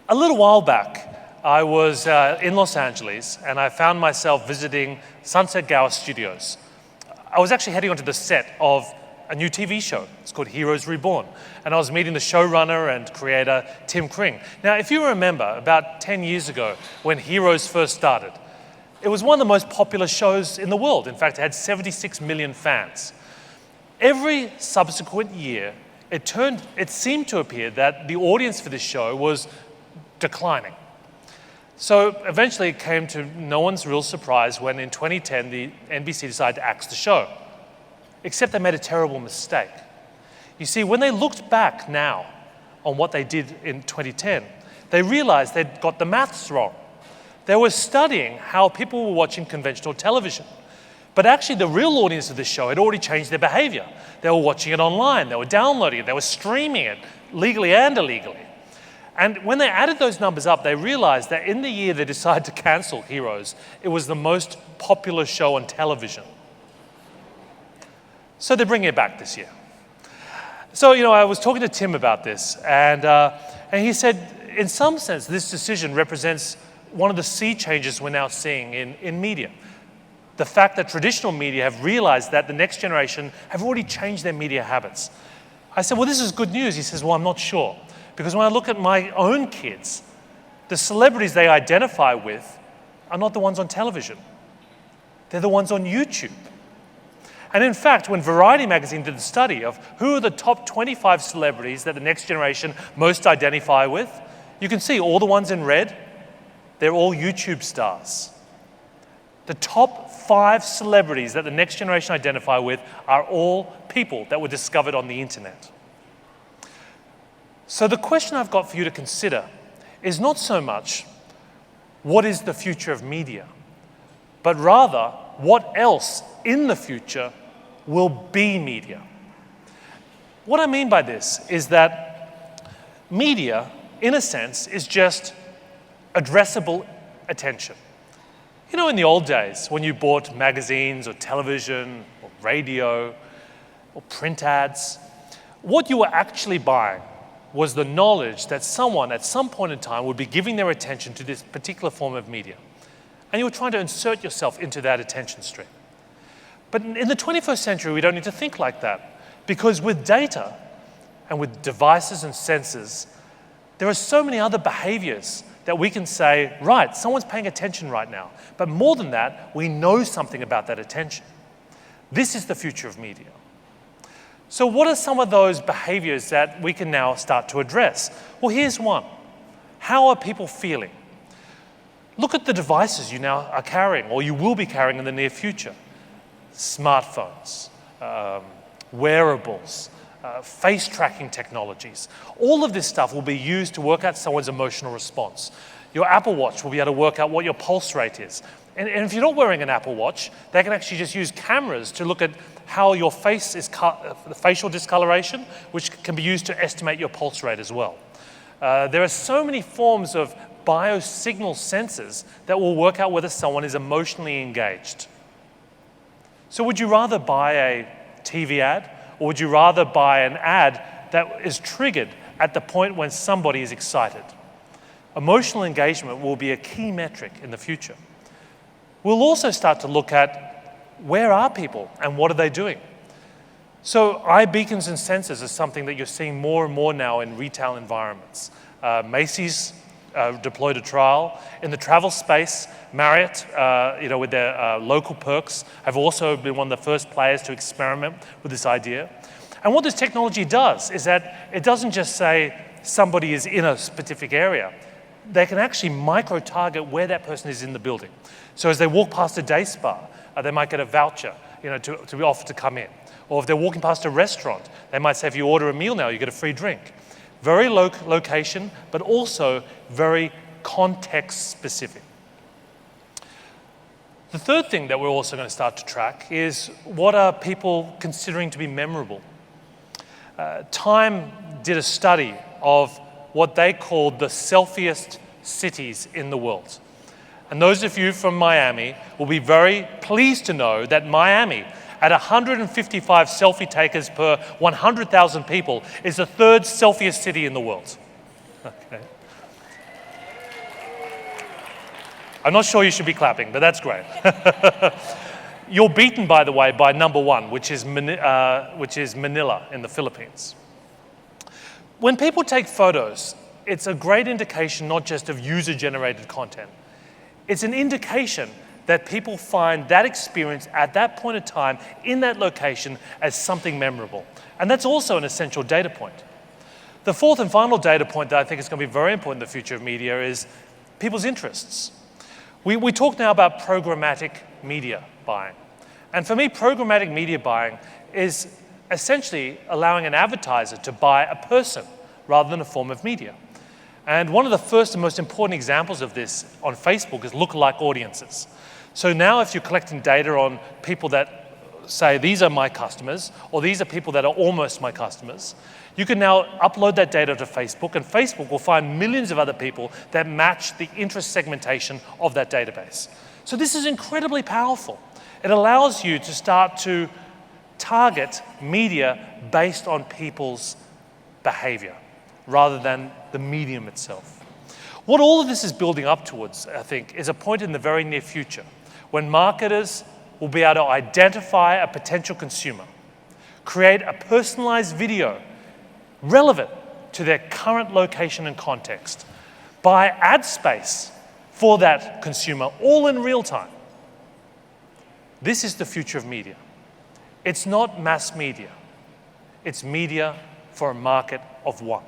A little while back, I was in Los Angeles and I found myself visiting Sunset Gower Studios. I was actually heading onto the set of a new TV show. It's called Heroes Reborn. And I was meeting the showrunner and creator, Tim Kring. Now, if you remember, about 10 years ago, when Heroes first started, it was one of the most popular shows in the world. In fact, it had 76 million fans. Every subsequent year, it seemed to appear that the audience for this show was declining. So eventually it came to no one's real surprise when in 2010 the NBC decided to axe the show. Except they made a terrible mistake. You see, when they looked back now on what they did in 2010, they realized they'd got the maths wrong. They were studying how people were watching conventional television. But actually the real audience of this show had already changed their behavior. They were watching it online, they were downloading it, they were streaming it, legally and illegally. And when they added those numbers up, they realized that in the year they decided to cancel Heroes, it was the most popular show on television. So they're bringing it back this year. So, I was talking to Tim about this, and he said, in some sense, this decision represents one of the sea changes we're now seeing in media. The fact that traditional media have realized that the next generation have already changed their media habits. I said, well, this is good news. He says, well, I'm not sure. Because when I look at my own kids, the celebrities they identify with are not the ones on television. They're the ones on YouTube. And in fact, when Variety magazine did a study of who are the top 25 celebrities that the next generation most identify with, you can see all the ones in red, they're all YouTube stars. The top 5 celebrities that the next generation identify with are all people that were discovered on the internet. So the question I've got for you to consider is not so much what is the future of media, but rather what else in the future will be media. What I mean by this is that media, in a sense, is just addressable attention. In the old days, when you bought magazines or television or radio or print ads, what you were actually buying was the knowledge that someone at some point in time would be giving their attention to this particular form of media. And you were trying to insert yourself into that attention stream. But in the 21st century, we don't need to think like that. Because with data and with devices and sensors, there are so many other behaviors that we can say, right, someone's paying attention right now. But more than that, we know something about that attention. This is the future of media. So what are some of those behaviors that we can now start to address? Well, here's one. How are people feeling? Look at the devices you now are carrying, or you will be carrying in the near future. Smartphones, wearables, face tracking technologies. All of this stuff will be used to work out someone's emotional response. Your Apple Watch will be able to work out what your pulse rate is. And if you're not wearing an Apple Watch, they can actually just use cameras to look at how your face is the facial discoloration, which can be used to estimate your pulse rate as well. There are so many forms of biosignal sensors that will work out whether someone is emotionally engaged. So would you rather buy a TV ad, or would you rather buy an ad that is triggered at the point when somebody is excited? Emotional engagement will be a key metric in the future. We'll also start to look at where are people and what are they doing? So iBeacons and sensors is something that you're seeing more and more now in retail environments. Macy's deployed a trial. In the travel space, Marriott, with their local perks, have also been one of the first players to experiment with this idea. And what this technology does is that it doesn't just say somebody is in a specific area. They can actually micro-target where that person is in the building. So as they walk past a day spa, they might get a voucher, to be offered to come in. Or if they're walking past a restaurant, they might say, if you order a meal now, you get a free drink. Very low location, but also very context specific. The third thing that we're also going to start to track is what are people considering to be memorable. Time did a study of what they called the selfiest cities in the world. And those of you from Miami will be very pleased to know that Miami at 155 selfie takers per 100,000 people, is the third selfiest city in the world. Okay. I'm not sure you should be clapping, but that's great. You're beaten, by the way, by number one, which is Manila in the Philippines. When people take photos, it's a great indication not just of user-generated content. It's an indication that people find that experience at that point in time in that location as something memorable. And that's also an essential data point. The fourth and final data point that I think is going to be very important in the future of media is people's interests. We talk now about programmatic media buying. And for me, programmatic media buying is essentially allowing an advertiser to buy a person rather than a form of media. And one of the first and most important examples of this on Facebook is lookalike audiences. So now if you're collecting data on people that say, these are my customers, or these are people that are almost my customers, you can now upload that data to Facebook, and Facebook will find millions of other people that match the interest segmentation of that database. So this is incredibly powerful. It allows you to start to target media based on people's behavior, rather than the medium itself. What all of this is building up towards, I think, is a point in the very near future when marketers will be able to identify a potential consumer, create a personalized video relevant to their current location and context, buy ad space for that consumer, all in real time. This is the future of media. It's not mass media. It's media for a market of one.